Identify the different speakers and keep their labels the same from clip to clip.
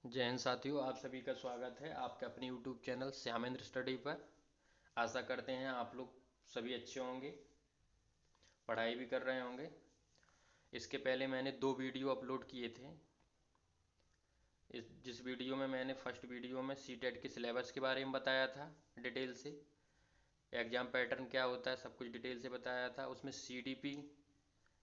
Speaker 1: जय हिंद साथियों, आप सभी का स्वागत है आपके अपने यूट्यूब चैनल श्यामेंद्र स्टडी पर। आशा करते हैं आप लोग सभी अच्छे होंगे, पढ़ाई भी कर रहे होंगे। इसके पहले मैंने 2 वीडियो अपलोड किए थे। जिस वीडियो में मैंने फर्स्ट वीडियो में सीटेट के सिलेबस के बारे में बताया था, डिटेल से एग्ज़ाम पैटर्न क्या होता है सब कुछ डिटेल से बताया था। उसमें सीडीपी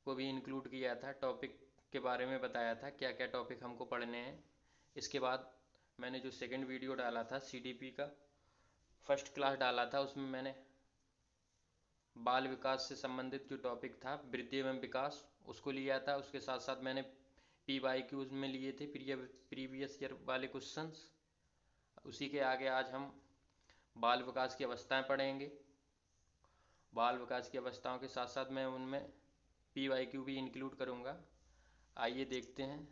Speaker 1: को भी इंक्लूड किया था, टॉपिक के बारे में बताया था क्या क्या टॉपिक हमको पढ़ने हैं। इसके बाद मैंने जो सेकंड वीडियो डाला था सीडीपी का फर्स्ट क्लास डाला था, उसमें मैंने बाल विकास से संबंधित जो टॉपिक था वृद्धि एवं विकास उसको लिया था। उसके साथ साथ मैंने PYQs में लिए थे प्रीवियस ईयर वाले क्वेश्चंस। उसी के आगे आज हम बाल विकास की अवस्थाएं पढ़ेंगे। बाल विकास की अवस्थाओं के साथ साथ मैं उनमें PYQ भी इंक्लूड करूँगा। आइए देखते हैं।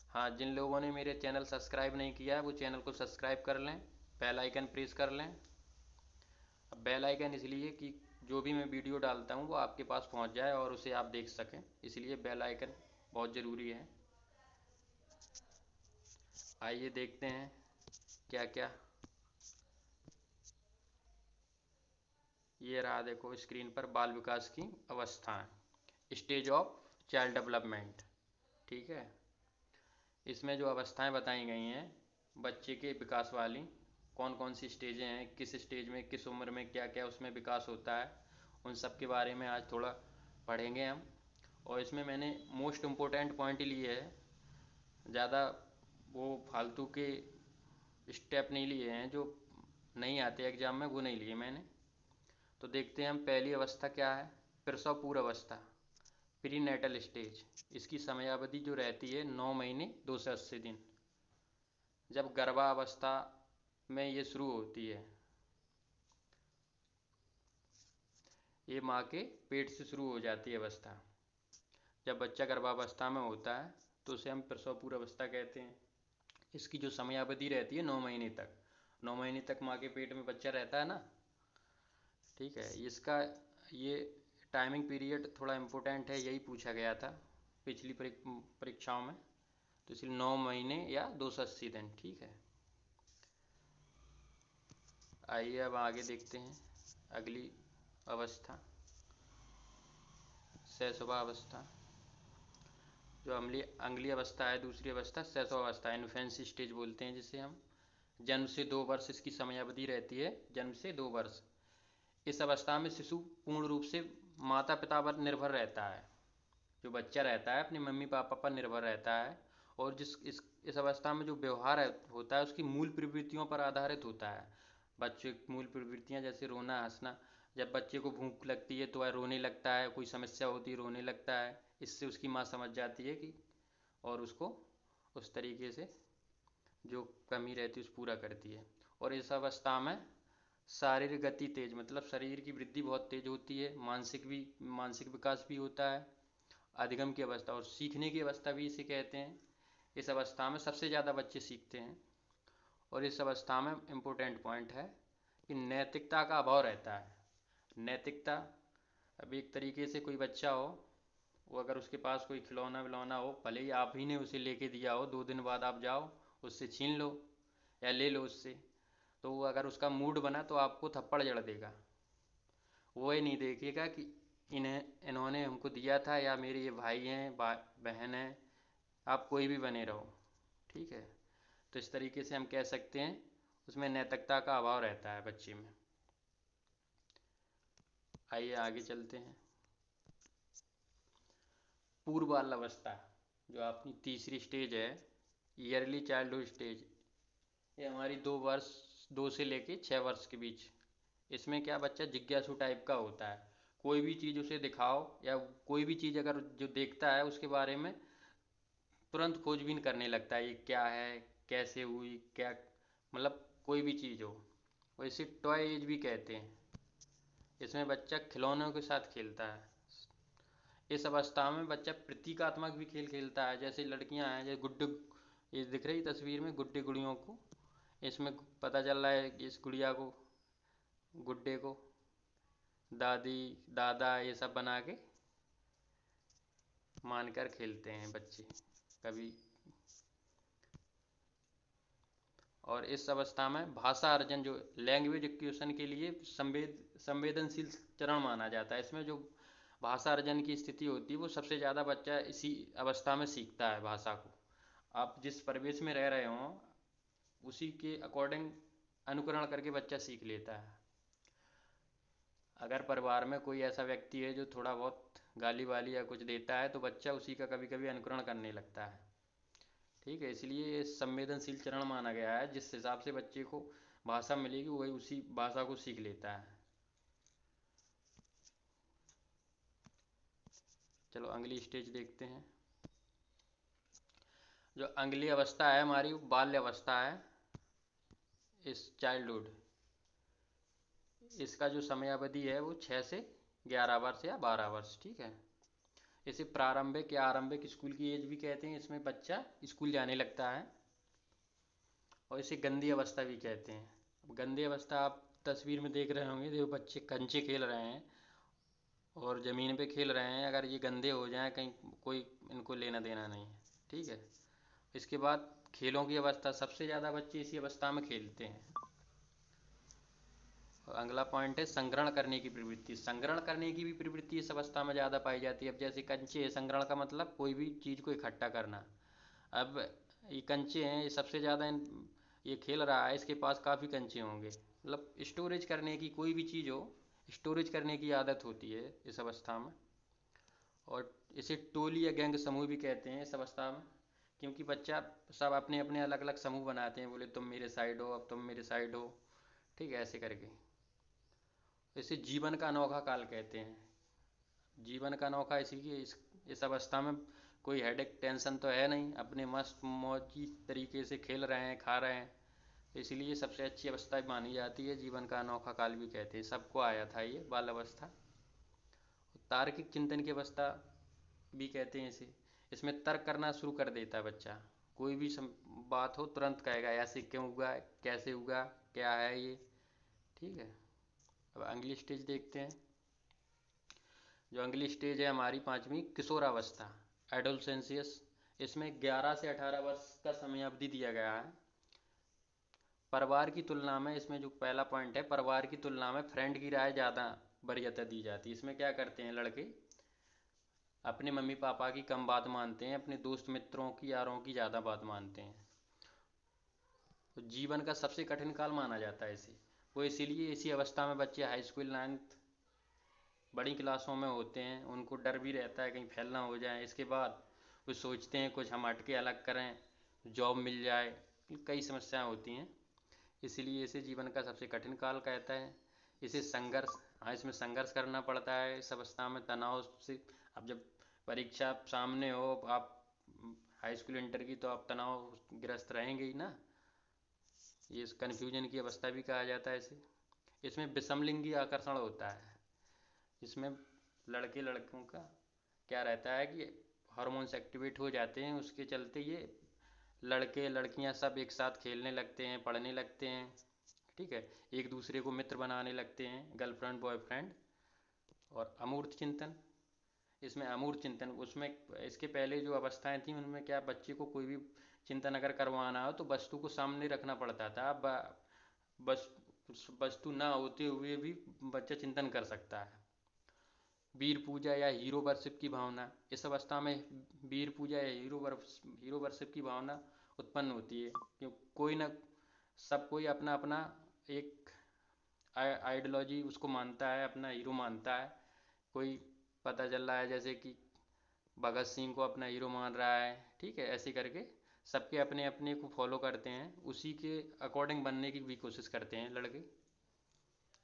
Speaker 1: हाँ, जिन लोगों ने मेरे चैनल सब्सक्राइब नहीं किया है वो चैनल को सब्सक्राइब कर लें, बेल आइकन प्रेस कर लें। अब बेल आइकन इसलिए कि जो भी मैं वीडियो डालता हूँ वो आपके पास पहुँच जाए और उसे आप देख सकें, इसलिए बेल आइकन बहुत ज़रूरी है। आइए देखते हैं क्या क्या। ये रहा, देखो स्क्रीन पर बाल विकास की अवस्थाएं, स्टेज ऑफ चाइल्ड डेवलपमेंट। ठीक है, इसमें जो अवस्थाएं बताई गई हैं बच्चे के विकास वाली, कौन कौन सी स्टेजें हैं, किस स्टेज में किस उम्र में क्या क्या उसमें विकास होता है, उन सब के बारे में आज थोड़ा पढ़ेंगे हम। और इसमें मैंने मोस्ट इम्पोर्टेंट पॉइंट लिए है, ज़्यादा वो फालतू के स्टेप नहीं लिए हैं जो नहीं आते एग्जाम में, वो नहीं लिए मैंने। तो देखते हैं हम, पहली अवस्था क्या है, प्रसव पूर्व अवस्था, प्री नेटल स्टेज। इसकी समयावधि जो रहती है 9 महीने 280 दिन। जब गर्भावस्था में ये शुरू होती है, ये माँ के पेट से शुरू हो जाती है अवस्था। जब बच्चा गर्भावस्था में होता है तो उसे हम प्रसव पूर्व अवस्था कहते हैं। इसकी जो समयावधि रहती है 9 महीने तक, 9 महीने तक माँ के पेट में बच्चा रहता है ना। ठीक है, इसका ये टाइमिंग पीरियड थोड़ा इम्पोर्टेंट है, यही पूछा गया था पिछली परीक्षाओं में। तो इसलिए 9 महीने या 280 दिन। ठीक है, आइए अब आगे देखते हैं। अगली अवस्था शैशवा अवस्था। जो अगली अवस्था है, दूसरी अवस्था शैशव अवस्था, इन्फेंसी स्टेज बोलते हैं जिसे हम। जन्म से 2 वर्ष इसकी समयावधि रहती है, जन्म से 2 वर्ष। इस अवस्था में शिशु पूर्ण रूप से माता पिता पर निर्भर रहता है। जो बच्चा रहता है अपने मम्मी पापा पर निर्भर रहता है। और जिस इस अवस्था में जो व्यवहार होता है उसकी मूल प्रवृत्तियों पर आधारित होता है। बच्चे की मूल प्रवृत्तियाँ जैसे रोना हंसना। जब बच्चे को भूख लगती है तो वह रोने लगता है, कोई समस्या होती है रोने लगता है। इससे उसकी माँ समझ जाती है कि, और उसको उस तरीके से जो कमी रहती है उस पूरा करती है। और इस अवस्था में शारीरिक गति तेज, मतलब शरीर की वृद्धि बहुत तेज होती है, मानसिक विकास भी होता है। अधिगम की अवस्था और सीखने की अवस्था भी इसे कहते हैं। इस अवस्था में सबसे ज़्यादा बच्चे सीखते हैं। और इस अवस्था में इम्पोर्टेंट पॉइंट है कि नैतिकता का अभाव रहता है। नैतिकता, अब एक तरीके से कोई बच्चा हो, वो अगर उसके पास कोई खिलौना विलौना हो, भले ही आप ही ने उसे लेके दिया हो, 2 दिन बाद आप जाओ उससे छीन लो या ले लो उससे, तो वो अगर उसका मूड बना तो आपको थप्पड़ जड़ देगा। वो ये नहीं देखेगा कि इन्होंने हमको दिया था, या मेरे ये भाई हैं बहन हैं, आप कोई भी बने रहो। ठीक है, तो इस तरीके से हम कह सकते हैं उसमें नैतिकता का अभाव रहता है बच्चे में। आइए आगे चलते हैं। पूर्व बाल अवस्था, जो अपनी तीसरी स्टेज है, ईयरली चाइल्डहुड स्टेज। ये हमारी 2 वर्ष, 2 से लेके 6 वर्ष के बीच। इसमें क्या, बच्चा जिज्ञासु टाइप का होता है। कोई भी चीज़ उसे दिखाओ या कोई भी चीज़ अगर जो देखता है उसके बारे में तुरंत खोजबीन करने लगता है, ये क्या है, कैसे हुई, क्या, मतलब कोई भी चीज़ हो। वैसे टॉय एज भी कहते हैं। इसमें बच्चा खिलौनों के साथ खेलता है। इस अवस्था में बच्चा प्रतीकात्मक भी खेल खेलता है, जैसे लड़कियां हैं जैसे गुड्डे, ये दिख रही तस्वीर में गुड्डे गुड़ियों को। इसमें पता चल रहा है कि इस गुड़िया को, गुड्डे को दादी दादा ये सब बना के मानकर खेलते हैं बच्चे। कभी और इस अवस्था में भाषा अर्जन जो लैंग्वेज एक्विजिशन के लिए संवेदनशील चरण माना जाता है। इसमें जो भाषा अर्जन की स्थिति होती है वो सबसे ज़्यादा बच्चा इसी अवस्था में सीखता है भाषा को। आप जिस परिवेश में रह रहे हों उसी के अकॉर्डिंग अनुकरण करके बच्चा सीख लेता है। अगर परिवार में कोई ऐसा व्यक्ति है जो थोड़ा बहुत गाली वाली या कुछ देता है तो बच्चा उसी का कभी कभी अनुकरण करने लगता है। ठीक है, इसलिए ये संवेदनशील चरण माना गया है। जिस हिसाब से बच्चे को भाषा मिलेगी वही उसी भाषा को सीख लेता है। चलो अगली स्टेज देखते हैं। जो अगली अवस्था है हमारी बाल्य अवस्था है, इस चाइल्डहुड। इसका जो समयावधि है वो 6 से 11 वर्ष या 12 वर्ष। ठीक है, इसे प्रारंभिक या आरंभिक स्कूल की एज भी कहते हैं। इसमें बच्चा स्कूल जाने लगता है। और इसे गंदी अवस्था भी कहते हैं। अब गंदी अवस्था आप तस्वीर में देख रहे होंगे, देखो बच्चे कंचे खेल रहे हैं और ज़मीन पे खेल रहे हैं। अगर ये गंदे हो जाएं कहीं कोई इनको लेना देना नहीं है। ठीक है, इसके बाद खेलों की अवस्था, सबसे ज़्यादा बच्चे इसी अवस्था में खेलते हैं। और अगला पॉइंट है संग्रहण करने की प्रवृत्ति। संग्रहण करने की भी प्रवृत्ति इस अवस्था में ज़्यादा पाई जाती है। अब जैसे कंचे है, संग्रहण का मतलब कोई भी चीज़ को इकट्ठा करना। अब ये कंचे हैं, ये सबसे ज़्यादा ये खेल रहा है, इसके पास काफ़ी कंचे होंगे। मतलब स्टोरेज करने की, कोई भी चीज़ हो स्टोरेज करने की आदत होती है इस अवस्था में। और इसे टोली या गैंग समूह भी कहते हैं इस अवस्था में, क्योंकि बच्चा सब अपने अपने अलग अलग समूह बनाते हैं। बोले तुम मेरे साइड हो, अब तुम मेरे साइड हो। ठीक है, ऐसे करके। इसे जीवन का अनोखा काल कहते हैं। जीवन का अनोखा इसीलिए इस अवस्था में कोई हेडेक टेंशन तो है नहीं, अपने मस्त मौजी तरीके से खेल रहे हैं, खा रहे हैं। इसलिए सबसे अच्छी अवस्था मानी जाती है, जीवन का अनोखा काल भी कहते हैं। सबको आया था ये बाल अवस्था। तार्किक चिंतन की अवस्था भी कहते हैं इसे। इसमें तर्क करना शुरू कर देता है बच्चा। कोई भी बात हो तुरंत कहेगा ऐसे क्यों हुआ, कैसे हुआ, क्या है ये। ठीक है, अब अगली स्टेज देखते हैं। जो अगली स्टेज है हमारी पांचवी, किशोरावस्था, एडोलसेंसियस। इसमें 11 से 18 वर्ष का समयावधि दिया गया है। परिवार की तुलना में, इसमें जो पहला पॉइंट है, परिवार की तुलना में फ्रेंड की राय ज़्यादा वरीयता दी जाती है। इसमें क्या करते हैं लड़के, अपने मम्मी पापा की कम बात मानते हैं, अपने दोस्त मित्रों की यारों की ज़्यादा बात मानते हैं। तो जीवन का सबसे कठिन काल माना जाता है इसे। वो इसीलिए इसी अवस्था में बच्चे हाई स्कूल 9th बड़ी क्लासों में होते हैं। उनको डर भी रहता है कहीं फेल ना हो जाए। इसके बाद वो सोचते हैं कुछ हम हटके अलग करें, जॉब मिल जाए, कई समस्याएं होती हैं। इसलिए इसे जीवन का सबसे कठिन काल कहता है। इसे संघर्ष, हाँ इसमें संघर्ष करना पड़ता है इस अवस्था में, तनाव से। अब जब परीक्षा सामने हो, आप हाई स्कूल इंटर की, तो आप तनाव ग्रस्त रहेंगे ही ना। ये कन्फ्यूजन की अवस्था भी कहा जाता है इसे। इसमें विषमलिंगी आकर्षण होता है। इसमें लड़के लड़कों का क्या रहता है कि हार्मोन्स एक्टिवेट हो जाते हैं, उसके चलते ये लड़के लड़कियां सब एक साथ खेलने लगते हैं, पढ़ने लगते हैं। ठीक है, एक दूसरे को मित्र बनाने लगते हैं, गर्लफ्रेंड बॉयफ्रेंड। और अमूर्त चिंतन, इसमें अमूर्त चिंतन, उसमें इसके पहले जो अवस्थाएं थी उनमें क्या, बच्चे को कोई भी चिंतन अगर करवाना हो तो वस्तु को सामने रखना पड़ता था। अब बस वस्तु ना होते हुए भी बच्चा चिंतन कर सकता है। वीर पूजा या हीरो वर्शिप की भावना, इस अवस्था में वीर पूजा या हीरो वर्शिप की भावना उत्पन्न होती है। क्यों, कोई ना, सब कोई अपना अपना एक आइडियोलॉजी उसको मानता है, अपना हीरो मानता है। कोई पता चल रहा है जैसे कि भगत सिंह को अपना हीरो मान रहा है। ठीक है, ऐसे करके सबके अपने अपने को फॉलो करते हैं, उसी के अकॉर्डिंग बनने की भी कोशिश करते हैं लड़के।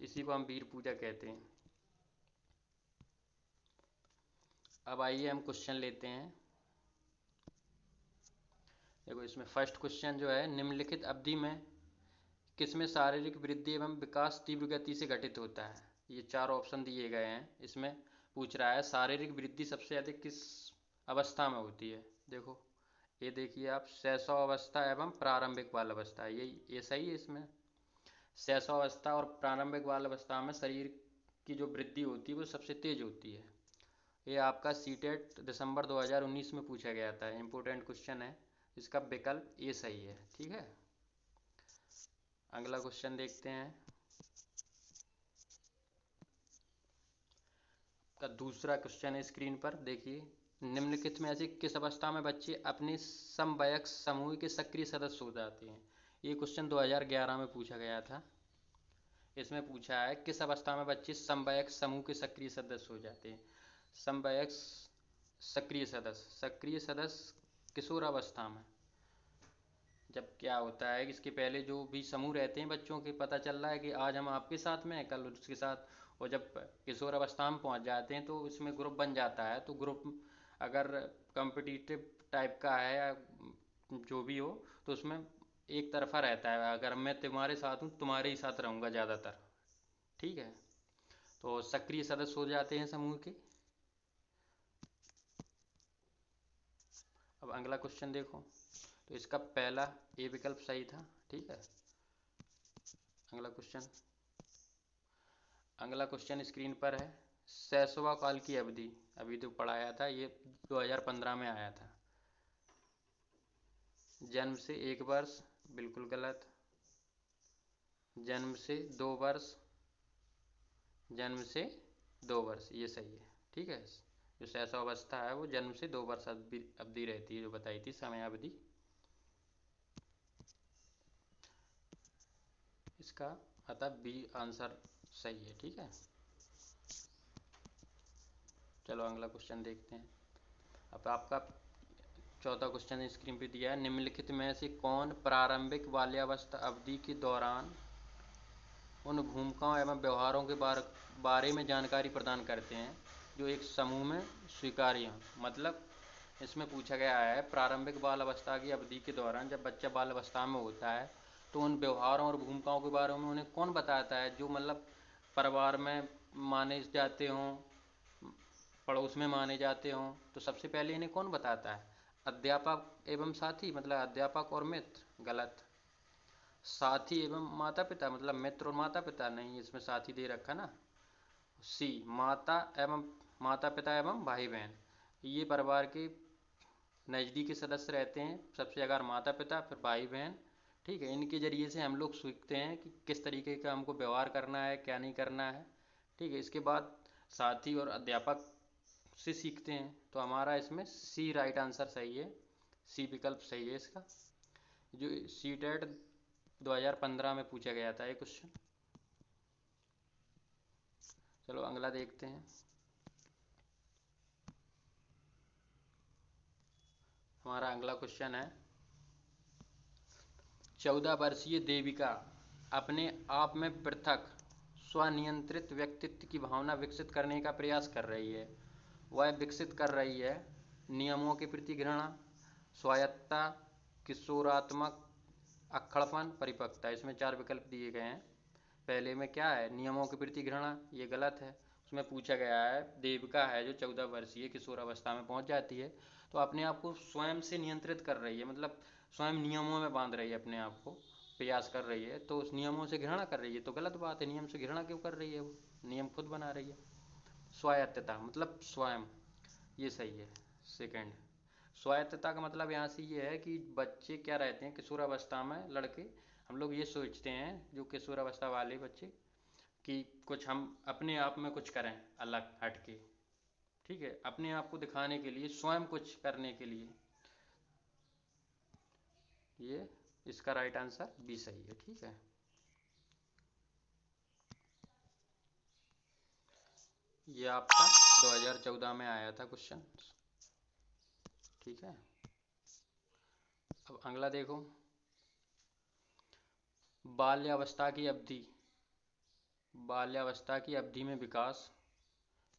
Speaker 1: इसी को हम वीर पूजा कहते हैं। अब आइए हम क्वेश्चन लेते हैं। देखो इसमें फर्स्ट क्वेश्चन जो है, निम्नलिखित अवधि में किसमें शारीरिक वृद्धि एवं विकास तीव्र गति से घटित होता है। ये 4 ऑप्शन दिए गए हैं। इसमें पूछ रहा है शारीरिक वृद्धि सबसे अधिक किस अवस्था में होती है। देखो ये देखिए आप, शैशव अवस्था एवं प्रारंभिक बाल अवस्था, ये सही है। इसमें शैशव अवस्था और प्रारंभिक बाल अवस्था में शरीर की जो वृद्धि होती है वो सबसे तेज होती है। ये आपका सीटेट दिसंबर 2019 में पूछा गया था, इम्पोर्टेंट क्वेश्चन है। इसका विकल्प ये सही है। ठीक है, अगला क्वेश्चन देखते हैं का दूसरा क्वेश्चन है स्क्रीन पर देखिए। निम्नलिखित में ऐसी किस अवस्था में बच्चे अपने समवयस्क समूह के सक्रिय सदस्य हो जाते हैं? ये क्वेश्चन 2011 में पूछा गया था। इसमें पूछा है किस अवस्था में बच्चे समवयस्क समूह के सक्रिय सदस्य हो जाते हैं। समवयस्क सक्रिय सदस्य किशोर अवस्था में। जब क्या होता है कि इसके पहले जो भी समूह रहते हैं बच्चों के, पता चल रहा है कि आज हम आपके साथ में हैं, कल उसके साथ, और जब किशोर अवस्था में पहुंच जाते हैं तो इसमें ग्रुप बन जाता है। तो ग्रुप अगर कॉम्पिटिटिव टाइप का है या जो भी हो, तो उसमें एक तरफा रहता है। अगर मैं तुम्हारे साथ हूँ, तुम्हारे ही साथ रहूँगा ज़्यादातर, ठीक है। तो सक्रिय सदस्य हो जाते हैं समूह के। अब अगला क्वेश्चन देखो, तो इसका पहला ए विकल्प सही था, ठीक है। अगला क्वेश्चन स्क्रीन पर है। शैशव काल की अवधि, अभी तो पढ़ाया था, ये 2015 में आया था। जन्म से 1 वर्ष, बिल्कुल गलत। जन्म से 2 वर्ष, जन्म से 2 वर्ष, ये सही है, ठीक है। जो शैशव अवस्था है वो जन्म से 2 वर्ष अवधि रहती है, जो बताई थी समय अवधि। इसका अतः बी आंसर सही है, ठीक है। चलो अगला क्वेश्चन देखते हैं। अब आपका चौथा क्वेश्चन स्क्रीन पे दिया है। निम्नलिखित में से कौन प्रारंभिक बाल्यावस्था अवधि के दौरान उन भूमिकाओं एवं व्यवहारों के बारे में जानकारी प्रदान करते हैं जो एक समूह में स्वीकार्य हों? मतलब इसमें पूछा गया है प्रारंभिक बाल अवस्था की अवधि के दौरान जब बच्चा बाल अवस्था में होता है तो उन व्यवहारों और भूमिकाओं के बारे में उन्हें कौन बताता है जो मतलब परिवार में माने जाते हों, पड़ोस में माने जाते हों। तो सबसे पहले इन्हें कौन बताता है? अध्यापक एवं साथी, मतलब अध्यापक और मित्र, गलत। साथी एवं माता पिता, मतलब मित्र और माता पिता, नहीं, इसमें साथी दे रखा ना। सी, माता पिता एवं भाई बहन, ये परिवार के नज़दीकी सदस्य रहते हैं। सबसे अगर माता पिता, फिर भाई बहन, ठीक है। इनके जरिए से हम लोग सीखते हैं कि किस तरीके का हमको व्यवहार करना है, क्या नहीं करना है, ठीक है। इसके बाद साथी और अध्यापक से सीखते हैं। तो हमारा इसमें सी राइट आंसर सही है, सी विकल्प सही है इसका। जो सी टेट 2015 में पूछा गया था ये क्वेश्चन। चलो अगला देखते हैं। हमारा अगला क्वेश्चन है 14 वर्षीय देविका अपने आप में पृथक स्वनियंत्रित व्यक्तित्व की भावना विकसित करने का प्रयास कर रही है। वह विकसित कर रही है नियमों के प्रति घृणा, स्वायत्तता, किशोरात्मक अक्खड़पन, परिपक्वता। इसमें 4 विकल्प दिए गए हैं। पहले में क्या है? नियमों के प्रति घृणा, ये गलत है। उसमें पूछा गया है देविका है जो 14 वर्षीय किशोर अवस्था में पहुंच जाती है तो अपने आप को स्वयं से नियंत्रित कर रही है, मतलब स्वयं नियमों में बांध रही है अपने आप को, प्रयास कर रही है। तो उस नियमों से घृणा कर रही है तो गलत बात है। नियम से घृणा क्यों कर रही है? वो नियम खुद बना रही है। स्वायत्तता मतलब स्वयं, ये सही है, सेकंड। स्वायत्तता का मतलब यहाँ से ये है कि बच्चे क्या रहते हैं किशोर अवस्था में, लड़के, हम लोग ये सोचते हैं जो किशोर अवस्था वाले बच्चे कि कुछ हम अपने आप में कुछ करें अलग हटके, ठीक है, अपने आप को दिखाने के लिए, स्वयं कुछ करने के लिए। ये इसका राइट आंसर बी सही है, ठीक है। ये आपका 2014 में आया था क्वेश्चन, ठीक है। अब अगला देखो, बाल्यावस्था की अवधि में विकास।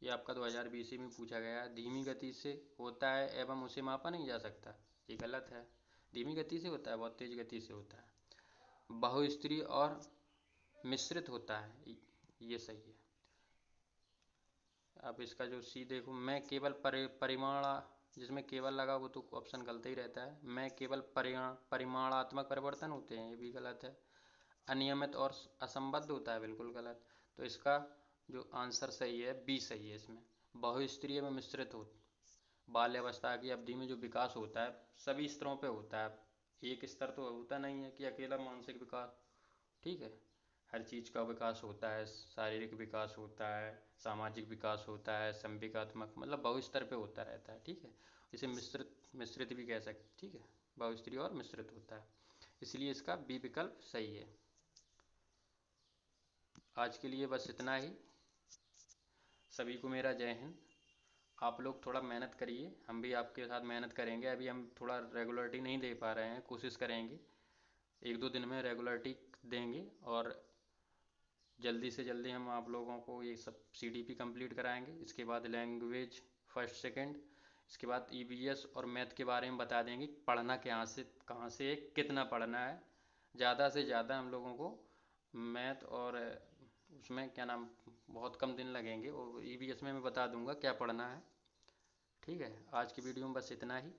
Speaker 1: ये आपका 2020 में पूछा गया है। धीमी गति से होता है एवं उसे मापा नहीं जा सकता, ये गलत है। धीमी गति से होता है, बहुत तेज गति से होता है। बहुस्त्रीय और मिश्रित होता है, ये सही है। अब इसका जो सी देखो, मैं केवल परिमाण, जिसमें केवल लगा वो तो ऑप्शन गलत ही रहता है। मैं केवल परिमाणात्मक परिवर्तन होते हैं, ये भी गलत है। अनियमित और असंबद्ध होता है, बिल्कुल गलत। तो इसका जो आंसर सही है बी सही है इसमें। बहुस्त्रीय में मिश्रित हो, बाल्यावस्था की अवधि में जो विकास होता है सभी स्तरों पे होता है, एक स्तर तो होता नहीं है कि अकेला मानसिक विकास ठीक है। हर चीज़ का विकास होता है, शारीरिक विकास होता है, सामाजिक विकास होता है, संवेगात्मक, मतलब बहुस्तर पे होता रहता है। ठीक है। इसे मिश्रित मिश्रित भी कह सकते, ठीक है। बहुस्तरीय और मिश्रित होता है, इसलिए इसका बी विकल्प सही है। आज के लिए बस इतना ही। सभी को मेरा जय हिंद। आप लोग थोड़ा मेहनत करिए, हम भी आपके साथ मेहनत करेंगे। अभी हम थोड़ा रेगुलरिटी नहीं दे पा रहे हैं, कोशिश करेंगे 1-2 दिन में रेगुलरिटी देंगे, और जल्दी से जल्दी हम आप लोगों को ये सब CDP कंप्लीट कराएंगे। इसके बाद लैंग्वेज फर्स्ट सेकंड, इसके बाद EVS और मैथ के बारे में बता देंगे, पढ़ना कहाँ से कितना पढ़ना है। ज़्यादा से ज़्यादा हम लोगों को मैथ और उसमें क्या नाम, बहुत कम दिन लगेंगे, और EVS में मैं बता दूंगा क्या पढ़ना है। ठीक है। आज की वीडियो में बस इतना ही।